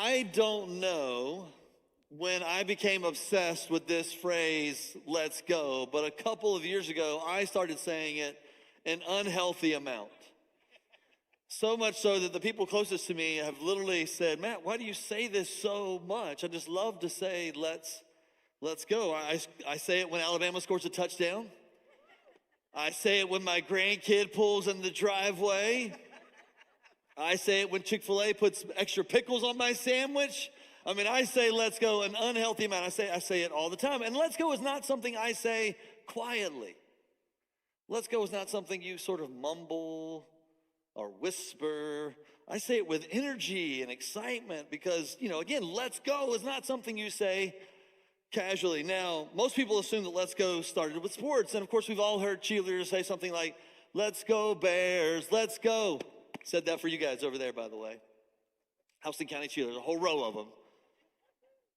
I don't know when I became obsessed with this phrase, let's go, but a couple of years ago, I started saying it an unhealthy amount. So much so that the people closest to me have literally said, Matt, why do you say this so much? I just love to say, let's go. I say it when Alabama scores a touchdown. I say it when my grandkid pulls in the driveway. I say it when Chick-fil-A puts extra pickles on my sandwich. I mean, I say let's go an unhealthy amount. I say it all the time. And let's go is not something I say quietly. Let's go is not something you sort of mumble or whisper. I say it with energy and excitement because, again, let's go is not something you say casually. Now, most people assume that let's go started with sports. And of course, we've all heard cheerleaders say something like, let's go Bears, let's go. Said that for you guys over there, by the way. Houston County cheerleaders, a whole row of them.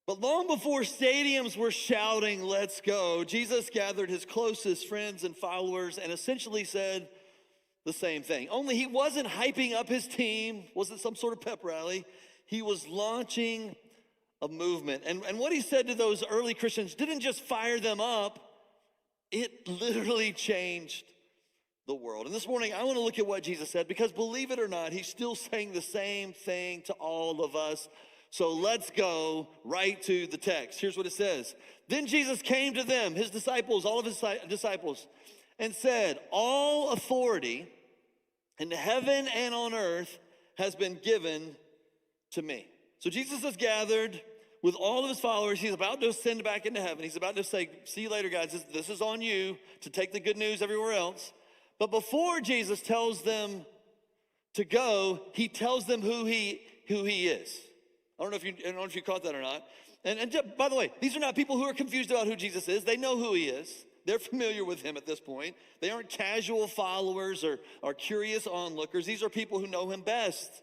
But long before stadiums were shouting, let's go, Jesus gathered his closest friends and followers and essentially said the same thing. Only he wasn't hyping up his team, wasn't some sort of pep rally. He was launching a movement. And what he said to those early Christians didn't just fire them up, it literally changed the world. And this morning, I want to look at what Jesus said because believe it or not, he's still saying the same thing to all of us. So let's go right to the text. Here's what it says. Then Jesus came to them, his disciples, all of his disciples, and said, all authority in heaven and on earth has been given to me. So Jesus has gathered with all of his followers. He's about to ascend back into heaven. He's about to say, see you later, guys. This is on you to take the good news everywhere else. But before Jesus tells them to go, he tells them who he is. I don't know if you caught that or not. And by the way, these are not people who are confused about who Jesus is. They know who he is. They're familiar with him at this point. They aren't casual followers or curious onlookers. These are people who know him best.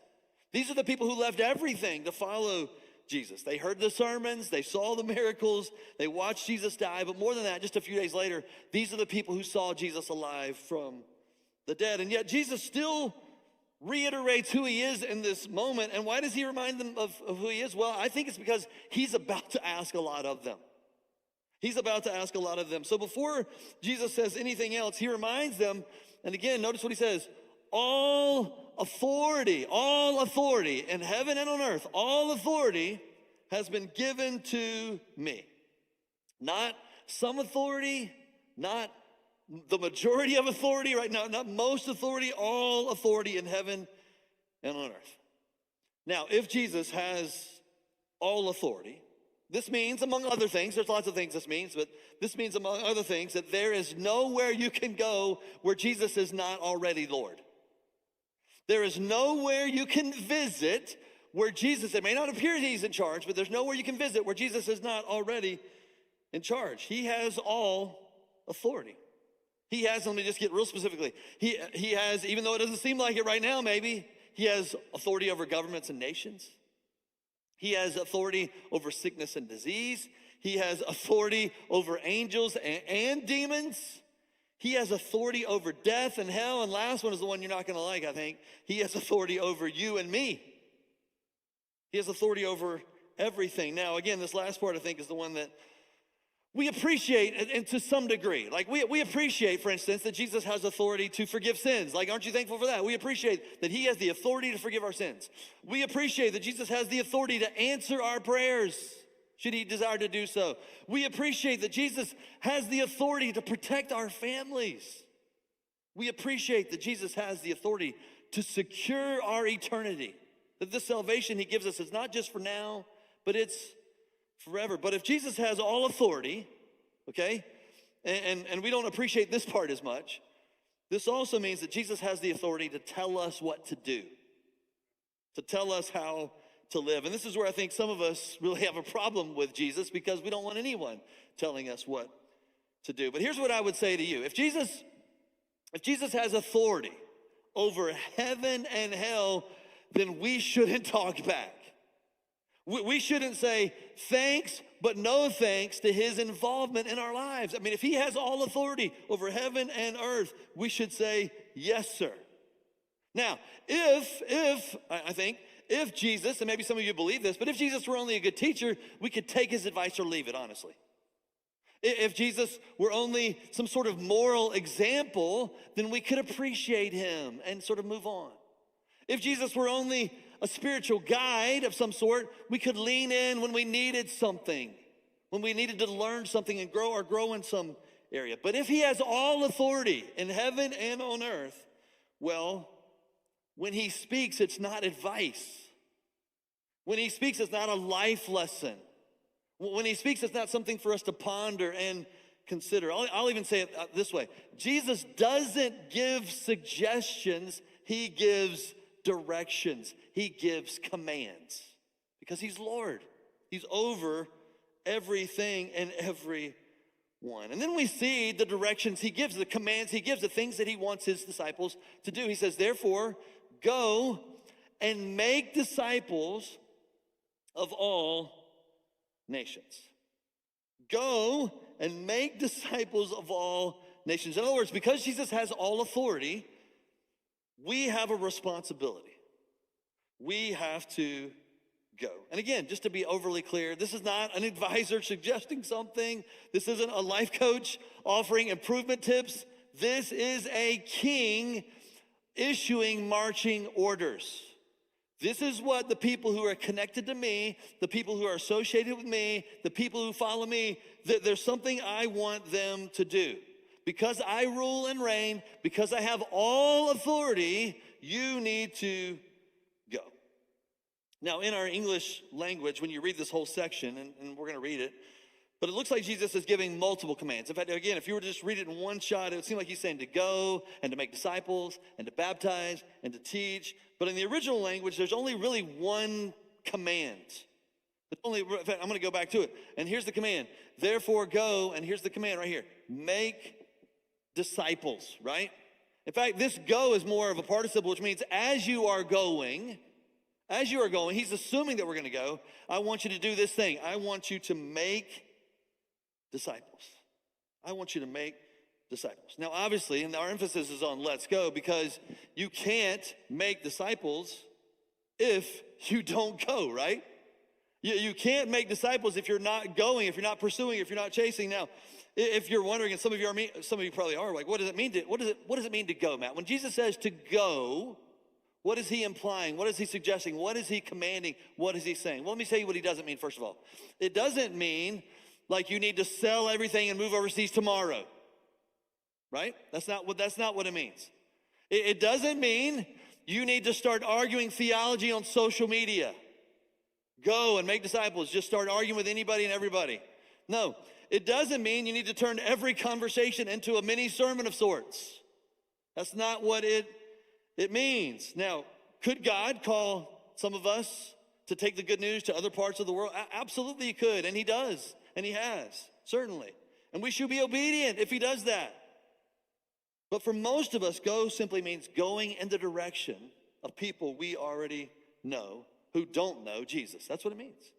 These are the people who left everything to follow Jesus. They heard the sermons, they saw the miracles, they watched Jesus die, but more than that, just a few days later, these are the people who saw Jesus alive from the dead. And yet Jesus still reiterates who he is in this moment. And why does he remind them of who he is? Well, I think it's because he's about to ask a lot of them. He's about to ask a lot of them. So before Jesus says anything else, he reminds them, and again, notice what he says, all authority in heaven and on earth, all authority has been given to me. Not some authority, not the majority of authority, right? Not most authority, all authority in heaven and on earth. Now, if Jesus has all authority, this means, among other things, there's lots of things this means, but this means, among other things, that there is nowhere you can go where Jesus is not already Lord. There is nowhere you can visit where Jesus, it may not appear he's in charge, but there's nowhere you can visit where Jesus is not already in charge. He has all authority. He has, let me just get real specifically, he has, even though it doesn't seem like it right now maybe, he has authority over governments and nations. He has authority over sickness and disease. He has authority over angels and demons. He has authority over death and hell. And last one is the one you're not going to like, I think. He has authority over you and me. He has authority over everything. Now, again, this last part, I think, is the one that we appreciate, and to some degree. Like, we appreciate, for instance, that Jesus has authority to forgive sins. Like, aren't you thankful for that? We appreciate that he has the authority to forgive our sins. We appreciate that Jesus has the authority to answer our prayers, should he desire to do so. We appreciate that Jesus has the authority to protect our families. We appreciate that Jesus has the authority to secure our eternity. That this salvation he gives us is not just for now, but it's forever. But if Jesus has all authority, okay, and we don't appreciate this part as much, this also means that Jesus has the authority to tell us what to do, to tell us how to live. And this is where I think some of us really have a problem with Jesus, because we don't want anyone telling us what to do. But here's what I would say to you. If Jesus has authority over heaven and hell, then we shouldn't talk back. We shouldn't say thanks, but no thanks to his involvement in our lives. I mean, if he has all authority over heaven and earth, we should say, yes, sir. Now, if if Jesus, and maybe some of you believe this, but if Jesus were only a good teacher, we could take his advice or leave it, honestly. If Jesus were only some sort of moral example, then we could appreciate him and sort of move on. If Jesus were only a spiritual guide of some sort, we could lean in when we needed something, when we needed to learn something and grow in some area. But if he has all authority in heaven and on earth, well, when he speaks, it's not advice. When he speaks, it's not a life lesson. When he speaks, it's not something for us to ponder and consider. I'll even say it this way. Jesus doesn't give suggestions, he gives directions. He gives commands because he's Lord. He's over everything and everyone. And then we see the directions he gives, the commands he gives, the things that he wants his disciples to do. He says, therefore, go and make disciples of all nations. Go and make disciples of all nations. In other words, because Jesus has all authority, we have a responsibility. We have to go. And again, just to be overly clear, this is not an advisor suggesting something. This isn't a life coach offering improvement tips. This is a king issuing marching orders. This is what the people who are connected to me, the people who are associated with me, the people who follow me, there's something I want them to do. Because I rule and reign, because I have all authority, you need to go. Now, in our English language, when you read this whole section, and we're going to read it, but it looks like Jesus is giving multiple commands. In fact, again, if you were to just read it in one shot, it would seem like he's saying to go and to make disciples and to baptize and to teach. But in the original language, there's only really one command. In fact, I'm going to go back to it. And here's the command. Therefore, go, and here's the command right here. Make disciples, right? In fact, this go is more of a participle, which means as you are going, he's assuming that we're going to go. I want you to do this thing. I want you to make disciples. I want you to make disciples. Now, obviously, and our emphasis is on let's go because you can't make disciples if you don't go, right? You can't make disciples if you're not going, if you're not pursuing, if you're not chasing. Now, if you're wondering, and some of you probably are, like, what does it mean to go, Matt? When Jesus says to go, what is he implying? What is he suggesting? What is he commanding? What is he saying? Well, let me tell you what he doesn't mean, first of all. It doesn't mean like you need to sell everything and move overseas tomorrow, right? That's not what it means. It doesn't mean you need to start arguing theology on social media. Go and make disciples. Just start arguing with anybody and everybody. No, it doesn't mean you need to turn every conversation into a mini sermon of sorts. That's not what it means. Now, could God call some of us to take the good news to other parts of the world? Absolutely he could, and he does, and he has, certainly. And we should be obedient if he does that. But for most of us, go simply means going in the direction of people we already know who don't know Jesus. That's what it means.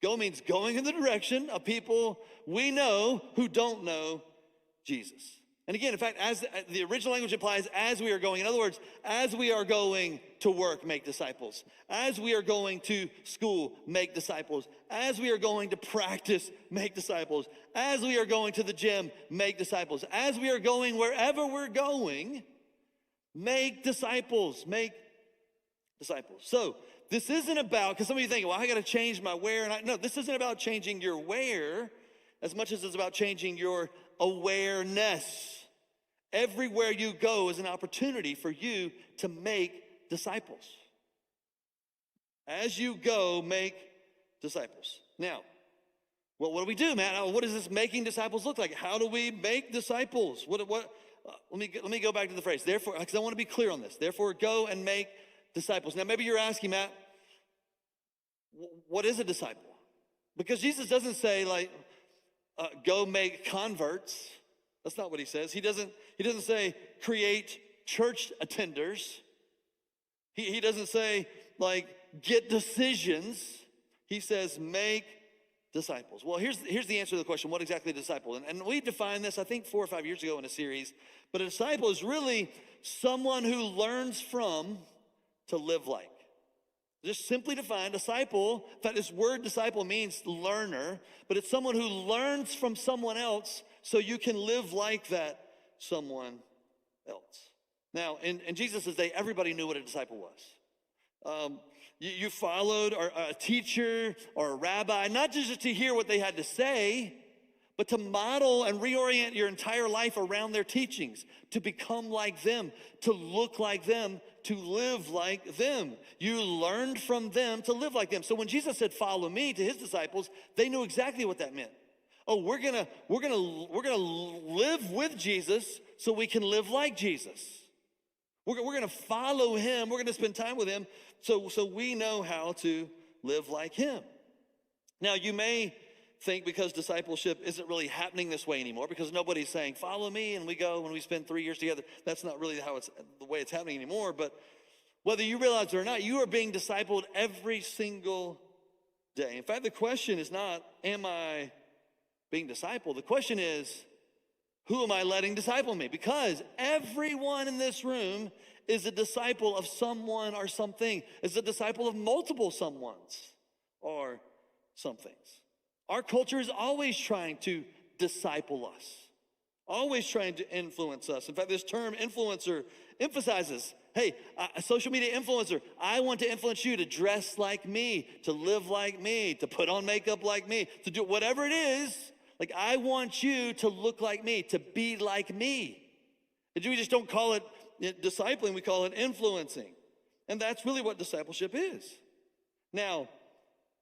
Go means going in the direction of people we know who don't know Jesus. And again, in fact, as the original language implies, as we are going, in other words, as we are going to work, make disciples. As we are going to school, make disciples. As we are going to practice, make disciples. As we are going to the gym, make disciples. As we are going wherever we're going, make disciples. Make disciples. So this isn't about, because some of you think, well, I got to change my where. No, this isn't about changing your where as much as it's about changing your awareness. Everywhere you go is an opportunity for you to make disciples. As you go, make disciples. Now, well, what do we do, man? What does this making disciples look like? How do we make disciples? Let me go back to the phrase. Therefore, because I want to be clear on this. Therefore, go and make disciples. Now, maybe you're asking, Matt, what is a disciple? Because Jesus doesn't say, like, go make converts. That's not what he says. He doesn't say create church attenders. He doesn't say, like, get decisions. He says make disciples. Well, here's the answer to the question, what exactly is a disciple? And we defined this, I think, 4 or 5 years ago in a series. But a disciple is really someone who learns from to live like. Just simply defined, disciple. In fact, this word disciple means learner, but it's someone who learns from someone else so you can live like that someone else. Now, in Jesus' day, everybody knew what a disciple was. You followed a teacher or a rabbi, not just to hear what they had to say, but to model and reorient your entire life around their teachings, to become like them, to look like them, to live like them. You learned from them to live like them. So when Jesus said, "Follow me," to his disciples, they knew exactly what that meant. Oh, we're gonna live with Jesus so we can live like Jesus. We're gonna follow him. We're gonna spend time with him so we know how to live like him. Now, you may think because discipleship isn't really happening this way anymore, because nobody's saying, "Follow me," and we go and we spend 3 years together. That's not really the way it's happening anymore. But whether you realize it or not, you are being discipled every single day. In fact, the question is not, am I being discipled? The question is, who am I letting disciple me? Because everyone in this room is a disciple of someone or something, is a disciple of multiple someones or somethings. Our culture is always trying to disciple us, always trying to influence us. In fact, this term influencer emphasizes, hey, a social media influencer, I want to influence you to dress like me, to live like me, to put on makeup like me, to do whatever it is. Like, I want you to look like me, to be like me. And we just don't call it discipling, we call it influencing. And that's really what discipleship is. Now,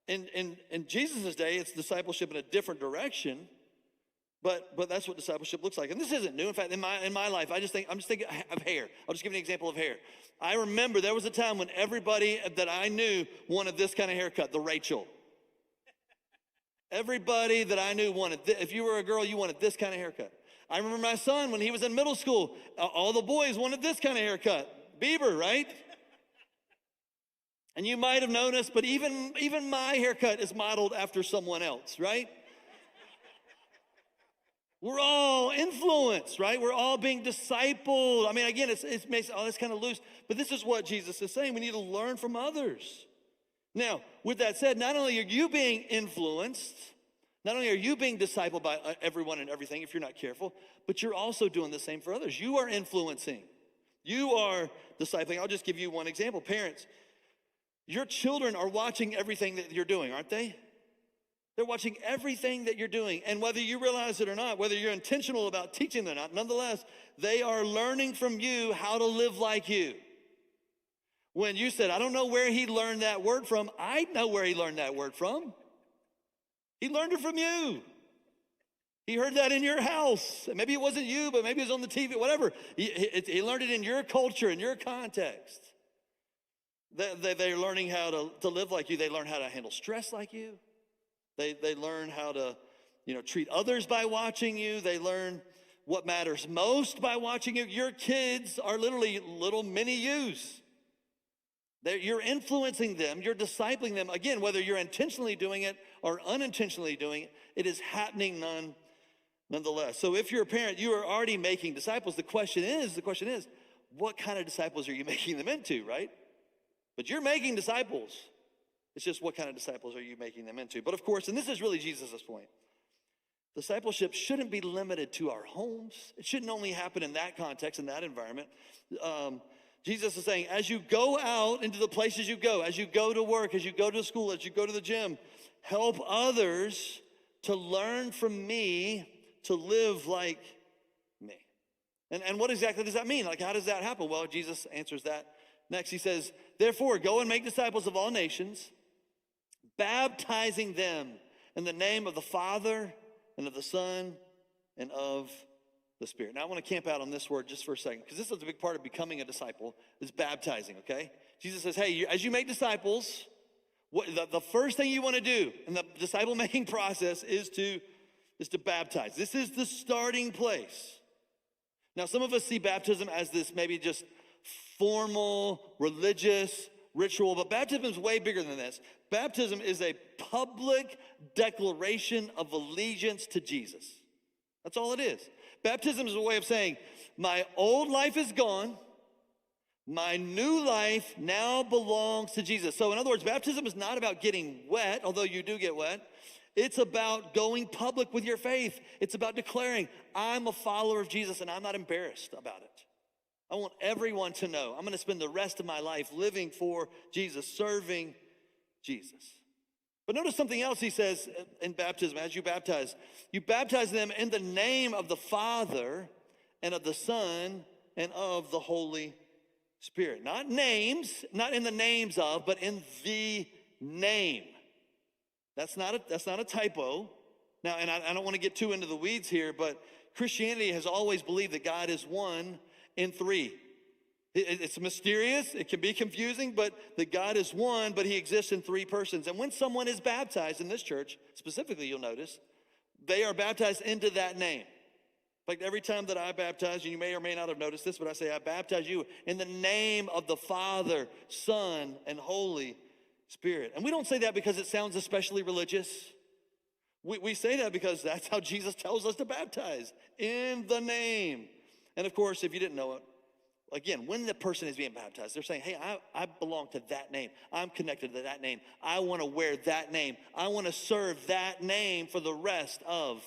in Jesus' day, it's discipleship in a different direction, but that's what discipleship looks like. And this isn't new. In fact, in my life, I'm just thinking of hair. I'll just give you an example of hair. I remember there was a time when everybody that I knew wanted this kind of haircut, the Rachel. Everybody that I knew wanted this. If you were a girl, you wanted this kind of haircut. I remember my son when he was in middle school, all the boys wanted this kind of haircut. Bieber, right? And you might have noticed, but even my haircut is modeled after someone else, right? We're all influenced, right? We're all being discipled. I mean, again, it makes it's kind of loose, but this is what Jesus is saying. We need to learn from others. Now, with that said, not only are you being influenced, not only are you being discipled by everyone and everything, if you're not careful, but you're also doing the same for others. You are influencing. You are discipling. I'll just give you one example. Parents, your children are watching everything that you're doing, aren't they? They're watching everything that you're doing. And whether you realize it or not, whether you're intentional about teaching them or not, nonetheless, they are learning from you how to live like you. When you said, "I don't know where he learned that word from," I know where he learned that word from. He learned it from you. He heard that in your house. Maybe it wasn't you, but maybe it was on the TV, whatever. He learned it in your culture, in your context. They're learning how to live like you. They learn how to handle stress like you. They learn how to, treat others by watching you. They learn what matters most by watching you. Your kids are literally little mini yous. You're influencing them. You're discipling them. Again, whether you're intentionally doing it or unintentionally doing it, it is happening nonetheless. So if you're a parent, you are already making disciples. The question is, what kind of disciples are you making them into, right? But you're making disciples. It's just what kind of disciples are you making them into? But of course, and this is really Jesus' point, discipleship shouldn't be limited to our homes. It shouldn't only happen in that context, in that environment. Jesus is saying, as you go out into the places you go, as you go to work, as you go to school, as you go to the gym, help others to learn from me, to live like me. And what exactly does that mean? Like, how does that happen? Well, Jesus answers that next. He says, therefore, go and make disciples of all nations, baptizing them in the name of the Father and of the Son and of the Spirit. Now, I want to camp out on this word just for a second, because this is a big part of becoming a disciple, is baptizing, okay? Jesus says, hey, as you make disciples, the first thing you want to do in the disciple-making process is to baptize. This is the starting place. Now, some of us see baptism as this maybe just formal, religious ritual, but baptism is way bigger than this. Baptism is a public declaration of allegiance to Jesus. That's all it is. Baptism is a way of saying, my old life is gone, My new life now belongs to Jesus. So in other words, baptism is not about getting wet, although you do get wet. It's about going public with your faith. It's about declaring, I'm a follower of Jesus and I'm not embarrassed about it. I want everyone to know I'm going to spend the rest of my life living for Jesus, serving Jesus. But notice something else he says in baptism. As you baptize them in the name of the Father and of the Son and of the Holy Spirit. Not names, not in the names of, but in the name. That's not a typo. Now, and I don't want to get too into the weeds here, but Christianity has always believed that God is one in three. It's mysterious, it can be confusing, but that God is one, but he exists in three persons. And when someone is baptized in this church, specifically you'll notice, they are baptized into that name. Like every time that I baptize, and you may or may not have noticed this, but I say, I baptize you in the name of the Father, Son, and Holy Spirit. And we don't say that because it sounds especially religious. We say that because that's how Jesus tells us to baptize, in the name. And of course, if you didn't know it, again, when the person is being baptized, they're saying, hey, I belong to that name. I'm connected to that name. I want to wear that name. I want to serve that name for the rest of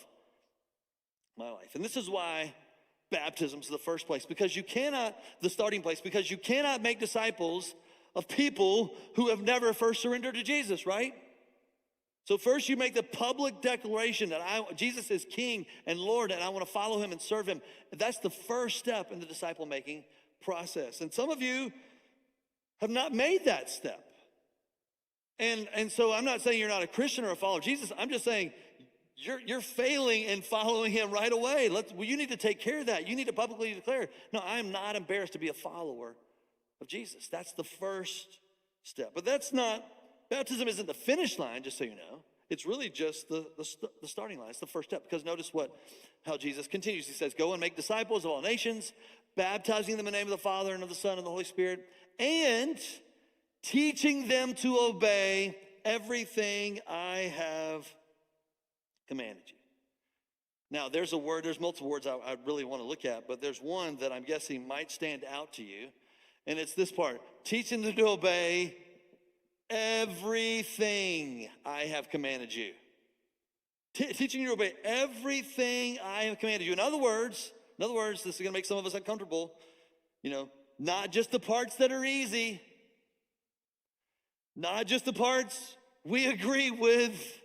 my life. And this is why baptism is the first place, because the starting place, because you cannot make disciples of people who have never first surrendered to Jesus, right? So first you make the public declaration that Jesus is King and Lord, and I want to follow him and serve him. That's the first step in the disciple-making process. And some of you have not made that step. And so I'm not saying you're not a Christian or a follower of Jesus. I'm just saying you're failing in following him right away. You need to take care of that. You need to publicly declare, no, I'm not embarrassed to be a follower of Jesus. That's the first step. But baptism isn't the finish line, just so you know. It's really just the starting line. It's the first step. Because notice how Jesus continues. He says, go and make disciples of all nations, baptizing them in the name of the Father and of the Son and of the Holy Spirit, and teaching them to obey everything I have commanded you. Now, there's multiple words I really want to look at, but there's one that I'm guessing might stand out to you, and it's this part. Teaching them to obey everything I have commanded you. Teaching you to obey everything I have commanded you. In other words, this is going to make some of us uncomfortable. Not just the parts that are easy, not just the parts we agree with,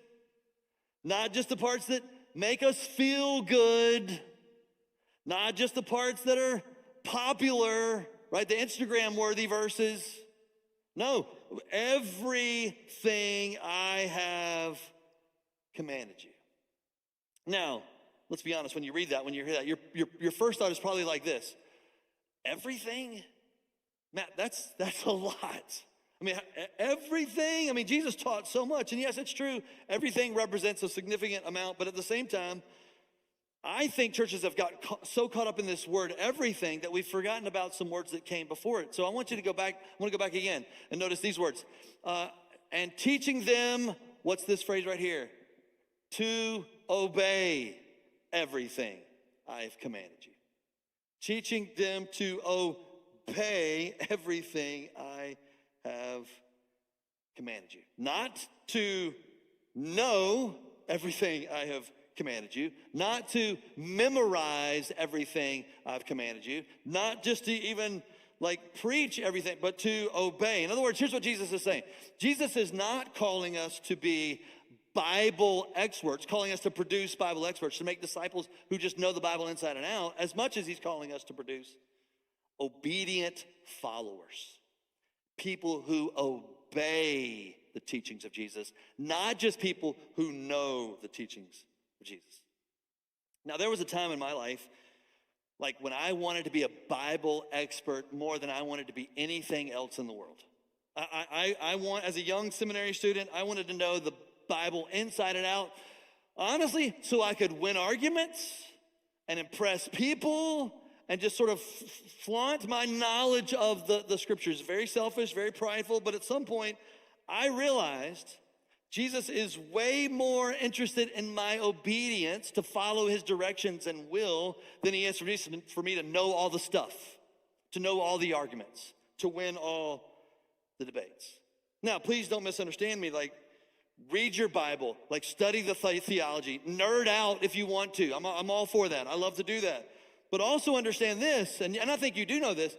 not just the parts that make us feel good, not just the parts that are popular, right? The Instagram-worthy verses. No, everything I have commanded you. Now, let's be honest, when you hear that, your first thought is probably like this. Everything? Matt, that's a lot. I mean, everything? I mean, Jesus taught so much, and yes, it's true. Everything represents a significant amount, but at the same time, I think churches have got so caught up in this word everything that we've forgotten about some words that came before it. So I want you to go back. I want to go back again and notice these words. And teaching them, what's this phrase right here? To obey everything I have commanded you. Teaching them to obey everything I have commanded you. Not to know everything I have commanded you, not to memorize everything I've commanded you, not just to even preach everything, but to obey. In other words, here's what Jesus is saying. Jesus is not calling us to be Bible experts, calling us to produce Bible experts, to make disciples who just know the Bible inside and out, as much as he's calling us to produce obedient followers, people who obey the teachings of Jesus, not just people who know the teachings of Jesus. Now, there was a time in my life, when I wanted to be a Bible expert more than I wanted to be anything else in the world. As a young seminary student, I wanted to know the Bible inside and out, honestly, so I could win arguments and impress people and just sort of flaunt my knowledge of the scriptures. Very selfish, very prideful, but at some point, I realized Jesus is way more interested in my obedience to follow his directions and will than he is for me to know all the stuff, to know all the arguments, to win all the debates. Now, please don't misunderstand me. Like, read your Bible, like study the theology, nerd out if you want to. I'm all for that. I love to do that. But also understand this, and I think you do know this,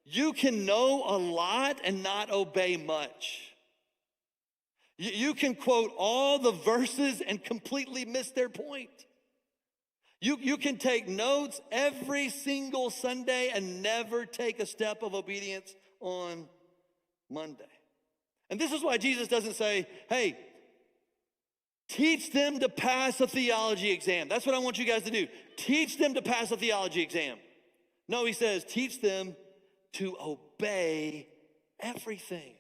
you can know a lot and not obey much. You can quote all the verses and completely miss their point. You can take notes every single Sunday and never take a step of obedience on Monday. And this is why Jesus doesn't say, hey, teach them to pass a theology exam. That's what I want you guys to do. Teach them to pass a theology exam. No, he says, teach them to obey everything.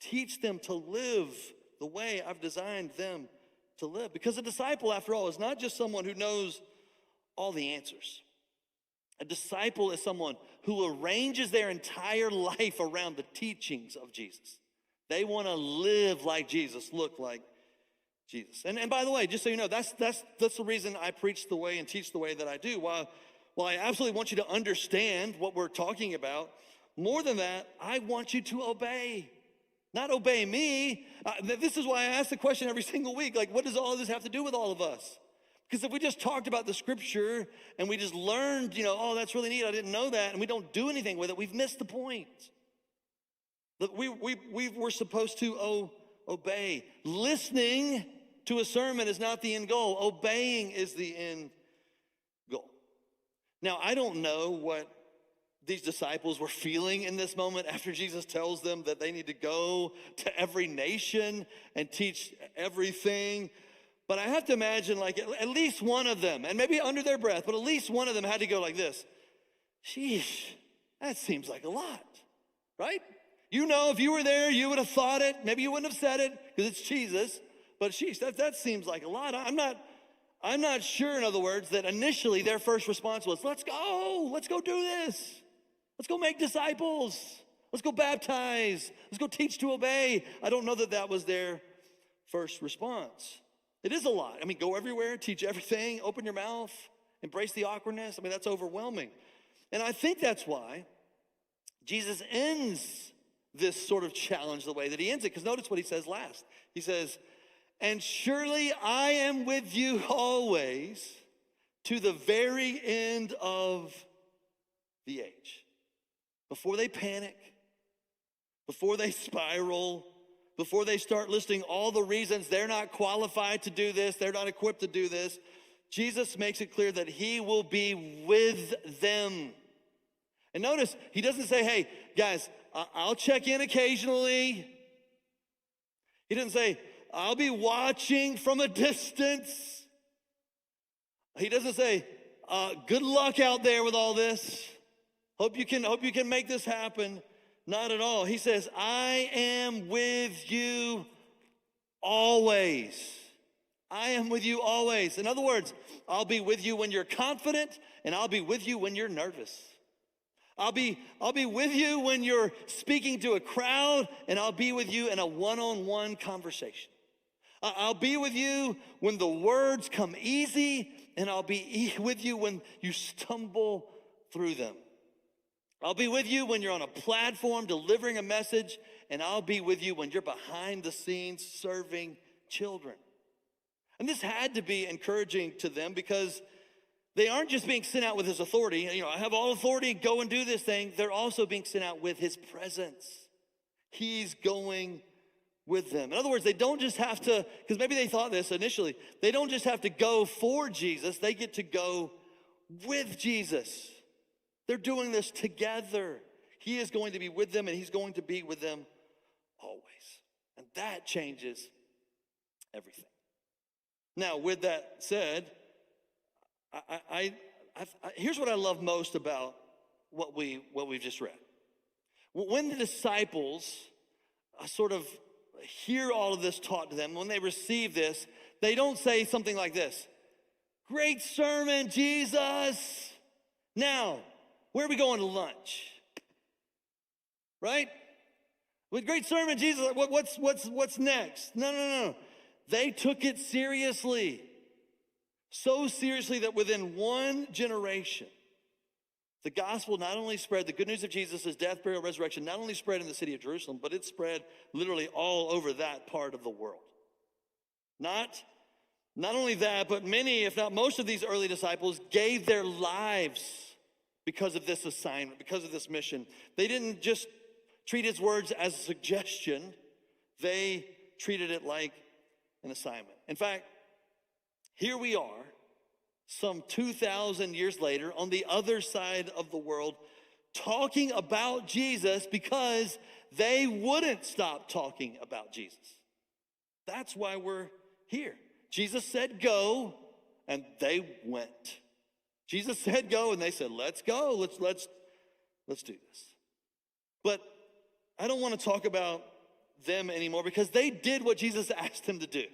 Teach them to live the way I've designed them to live. Because a disciple, after all, is not just someone who knows all the answers. A disciple is someone who arranges their entire life around the teachings of Jesus. They want to live like Jesus, look like Jesus. And by the way, just so you know, that's the reason I preach the way and teach the way that I do. While I absolutely want you to understand what we're talking about, more than that, I want you to obey. Not obey me. This is why I ask the question every single week, like, what does all of this have to do with all of us? Because if we just talked about the scripture and we just learned, oh, that's really neat, I didn't know that, and we don't do anything with it, we've missed the point. That we're supposed to obey. Listening to a sermon is not the end goal. Obeying is the end goal. Now, I don't know what these disciples were feeling in this moment after Jesus tells them that they need to go to every nation and teach everything. But I have to imagine like at least one of them, and maybe under their breath, but at least one of them had to go like this. Sheesh, that seems like a lot, right? If you were there, you would have thought it. Maybe you wouldn't have said it because it's Jesus. But sheesh, that seems like a lot. I'm not sure, in other words, that initially their first response was, let's go do this. Let's go make disciples. Let's go baptize. Let's go teach to obey. I don't know that was their first response. It is a lot. Go everywhere, teach everything, open your mouth, embrace the awkwardness. That's overwhelming. And I think that's why Jesus ends this sort of challenge the way that he ends it. Because notice what he says last. He says, and surely I am with you always to the very end of the age. Before they panic, before they spiral, before they start listing all the reasons they're not qualified to do this, they're not equipped to do this, Jesus makes it clear that he will be with them. And notice, he doesn't say, hey, guys, I'll check in occasionally. He doesn't say, I'll be watching from a distance. He doesn't say, good luck out there with all this. Hope you can make this happen. Not at all. He says, I am with you always. I am with you always. In other words, I'll be with you when you're confident, and I'll be with you when you're nervous. I'll be with you when you're speaking to a crowd, and I'll be with you in a one-on-one conversation. I'll be with you when the words come easy, and I'll be with you when you stumble through them. I'll be with you when you're on a platform delivering a message, and I'll be with you when you're behind the scenes serving children. And this had to be encouraging to them because they aren't just being sent out with his authority. I have all authority, go and do this thing. They're also being sent out with his presence. He's going with them. In other words, they don't just have to, because maybe they thought this initially, they don't just have to go for Jesus, they get to go with Jesus. They're doing this together. He is going to be with them, and he's going to be with them always. And that changes everything. Now, with that said, here's what I love most about what we've just read. When the disciples sort of hear all of this taught to them, when they receive this, they don't say something like this. Great sermon, Jesus. Now, where are we going to lunch? Right? With great sermon, Jesus, what's next? No. They took it seriously. So seriously that within one generation, The gospel not only spread, the good news of Jesus' death, burial, resurrection, not only spread in the city of Jerusalem, but it spread literally all over that part of the world. Not only that, but many, if not most of these early disciples gave their lives because of this assignment, because of this mission. They didn't just treat his words as a suggestion. They treated it like an assignment. In fact, here we are, some 2,000 years later, on the other side of the world, talking about Jesus because they wouldn't stop talking about Jesus. That's why we're here. Jesus said go, and they went. Jesus said go, and they said, let's go, let's do this. But I don't want to talk about them anymore because they did what Jesus asked them to do.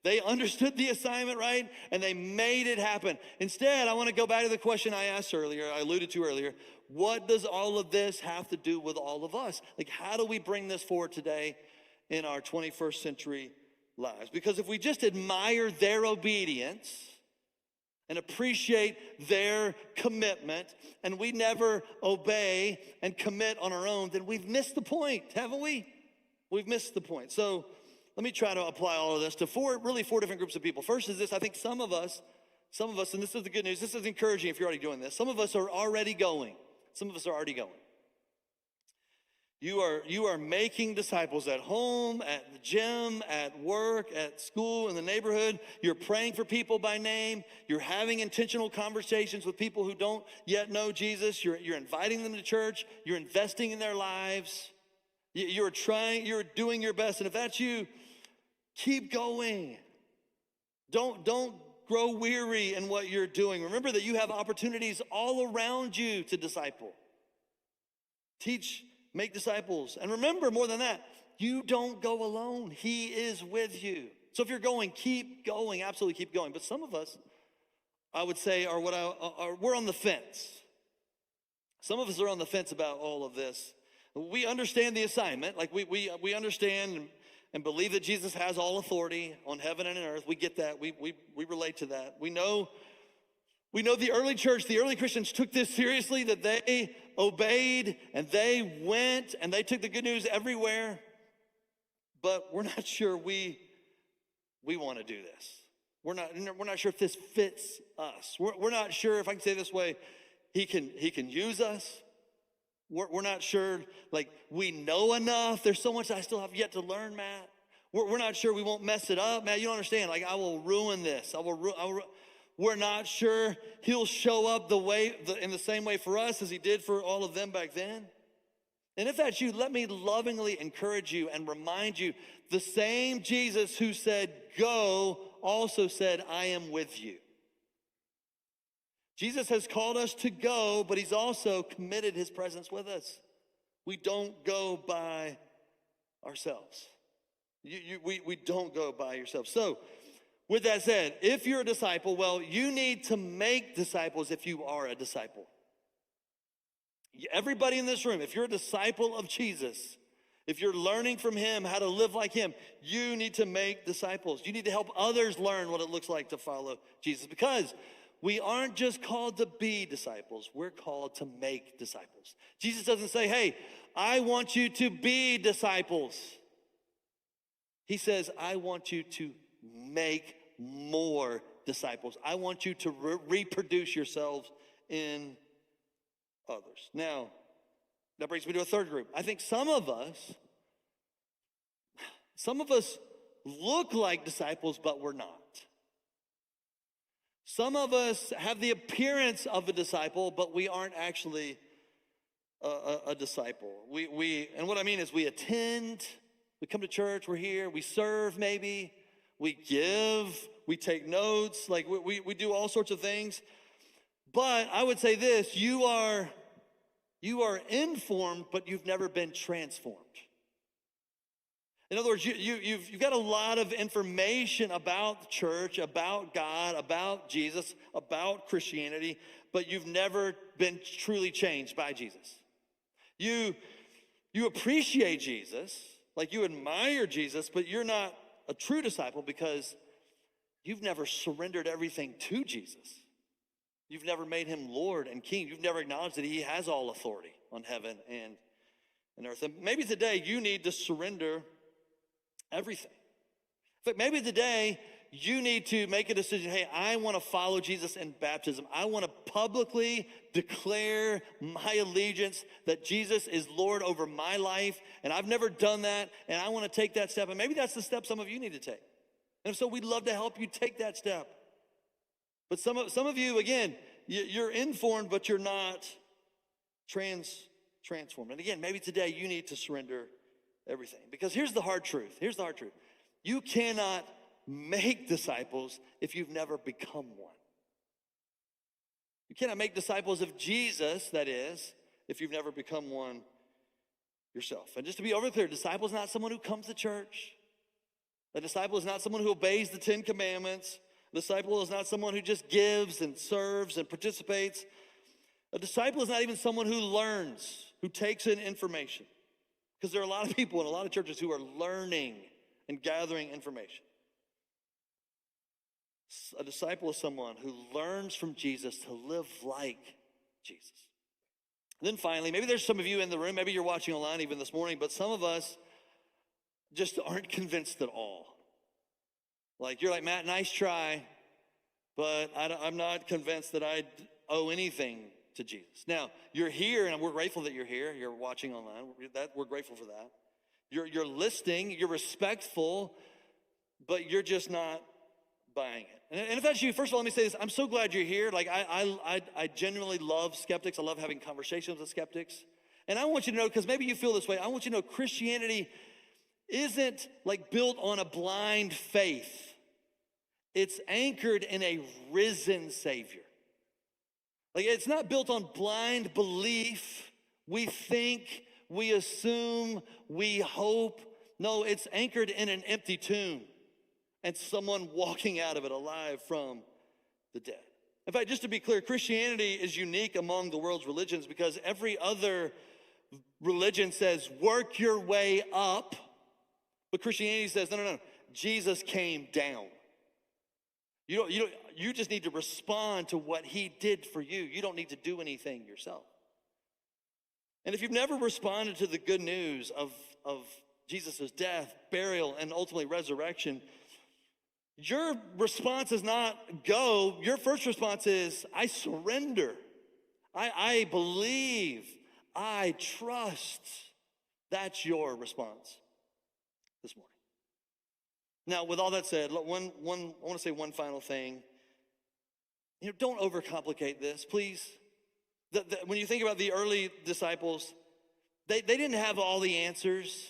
They understood the assignment, right? And they made it happen. Instead, I want to go back to the question I asked earlier, I alluded to earlier. What does all of this have to do with all of us? Like, how do we bring this forward today in our 21st century lives? Because if we just admire their obedience and appreciate their commitment, and we never obey and commit on our own, then we've missed the point, haven't we? We've missed the point. So let me try to apply all of this to four different groups of people. First is this: I think some of us, and this is the good news, this is encouraging if you're already doing this. Some of us are already going. Some of us are already going. You are making disciples at home, at the gym, at work, at school, in the neighborhood. You're praying for people by name. You're having intentional conversations with people who don't yet know Jesus. You're inviting them to church. You're investing in their lives. You're doing your best. And if that's you, keep going. Don't grow weary in what you're doing. Remember that you have opportunities all around you to disciple. Teach, make disciples. And remember, more than that, you don't go alone. He is with you. So if you're going, keep going. Absolutely keep going. But some of us, I would say, we're on the fence. Some of us are on the fence about all of this. We understand the assignment. Like we understand and believe that Jesus has all authority on heaven and on earth. We get that. We relate to that. We know the early church, the early Christians took this seriously, that they obeyed and they went and they took the good news everywhere. But we're not sure we want to do this. We're not sure if this fits us. We're not sure, if I can say it this way, he can use us. We're not sure, like, we know enough. There's so much I still have yet to learn, Matt. We're not sure we won't mess it up. Matt, you don't understand. Like, I will ruin this. We're not sure he'll show up in the same way for us as he did for all of them back then. And if that's you, let me lovingly encourage you and remind you, the same Jesus who said, go, also said, I am with you. Jesus has called us to go, but he's also committed his presence with us. We don't go by ourselves. We don't go by yourself. So, with that said, if you're a disciple, well, you need to make disciples if you are a disciple. Everybody in this room, if you're a disciple of Jesus, if you're learning from him how to live like him, you need to make disciples. You need to help others learn what it looks like to follow Jesus, because we aren't just called to be disciples, we're called to make disciples. Jesus doesn't say, hey, I want you to be disciples. He says, I want you to make more disciples. I want you to reproduce yourselves in others. Now, that brings me to a third group. I think some of us look like disciples, but we're not. Some of us have the appearance of a disciple, but we aren't actually a disciple. And what I mean is we attend, we come to church, we're here, we serve maybe, we give, we take notes, like we do all sorts of things. But I would say this, you are informed, but you've never been transformed. In other words, you've got a lot of information about the church, about God, about Jesus, about Christianity, but you've never been truly changed by Jesus. You appreciate Jesus, like you admire Jesus, but you're not a true disciple because you've never surrendered everything to Jesus. You've never made him Lord and King. You've never acknowledged that he has all authority on heaven and earth. And maybe today you need to surrender everything. In fact, maybe today you need to make a decision. Hey, I want to follow Jesus in baptism. I want to publicly declare my allegiance that Jesus is Lord over my life. And I've never done that. And I want to take that step. And maybe that's the step some of you need to take. And so we'd love to help you take that step. But some of you, again, you're informed, but you're not transformed. And again, maybe today you need to surrender everything. Because here's the hard truth. Here's the hard truth. You cannot make disciples if you've never become one. You cannot make disciples of Jesus, that is, if you've never become one yourself. And just to be over clear, a disciple is not someone who comes to church. A disciple is not someone who obeys the 10 Commandments. A disciple is not someone who just gives and serves and participates. A disciple is not even someone who learns, who takes in information. Because there are a lot of people in a lot of churches who are learning and gathering information. A disciple is someone who learns from Jesus to live like Jesus. And then finally, maybe there's some of you in the room, maybe you're watching online even this morning, but some of us just aren't convinced at all. Like, you're like, Matt, nice try, but I'm not convinced that I owe anything to Jesus. Now, you're here, and we're grateful that you're here. You're watching online. We're grateful for that. You're listening. You're respectful, but you're just not buying it. And if that's you, first of all, let me say this. I'm so glad you're here. Like, I genuinely love skeptics. I love having conversations with skeptics. And I want you to know, because maybe you feel this way, I want you to know Christianity isn't like built on a blind faith. It's anchored in a risen Savior. Like, it's not built on blind belief. We think, we assume, we hope. No, it's anchored in an empty tomb and someone walking out of it alive from the dead. In fact, just to be clear, Christianity is unique among the world's religions because every other religion says, work your way up. But Christianity says, no, Jesus came down. You just need to respond to what he did for you. You don't need to do anything yourself. And if you've never responded to the good news of Jesus' death, burial, and ultimately resurrection, your response is not go. Your first response is, I surrender. I believe. I trust. That's your response this morning. Now, with all that said, I want to say one final thing. Don't overcomplicate this, please. When you think about the early disciples, they didn't have all the answers.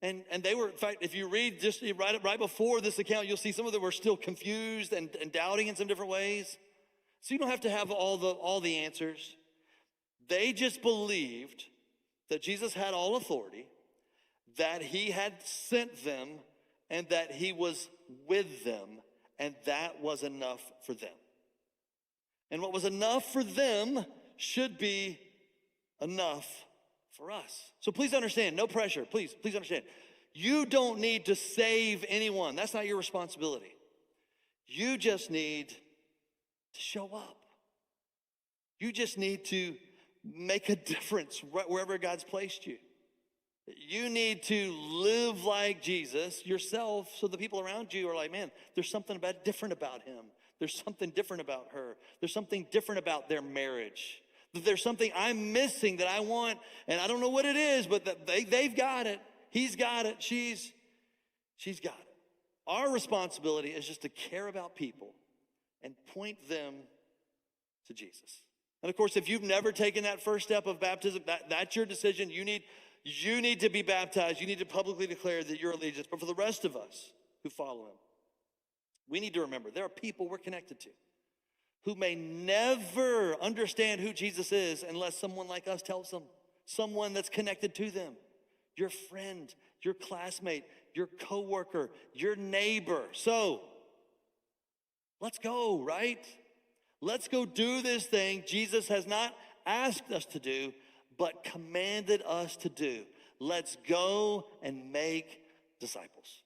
And they were, in fact, if you read just right before this account, you'll see some of them were still confused and doubting in some different ways. So you don't have to have all the answers. They just believed that Jesus had all authority, that he had sent them, and that he was with them, and that was enough for them. And what was enough for them should be enough for us. So please understand, no pressure, please understand. You don't need to save anyone. That's not your responsibility. You just need to show up. You just need to make a difference wherever God's placed you. You need to live like Jesus yourself so the people around you are like, man, there's something different about him. There's something different about her. There's something different about their marriage. There's something I'm missing that I want, and I don't know what it is, but they've got it. He's got it. She's got it. Our responsibility is just to care about people and point them to Jesus. And of course, if you've never taken that first step of baptism, that's your decision. You need to be baptized. You need to publicly declare that you're allegiance. But for the rest of us who follow him, we need to remember there are people we're connected to who may never understand who Jesus is unless someone like us tells them, someone that's connected to them, your friend, your classmate, your coworker, your neighbor. So let's go, right? Let's go do this thing Jesus has not asked us to do, but commanded us to do. Let's go and make disciples.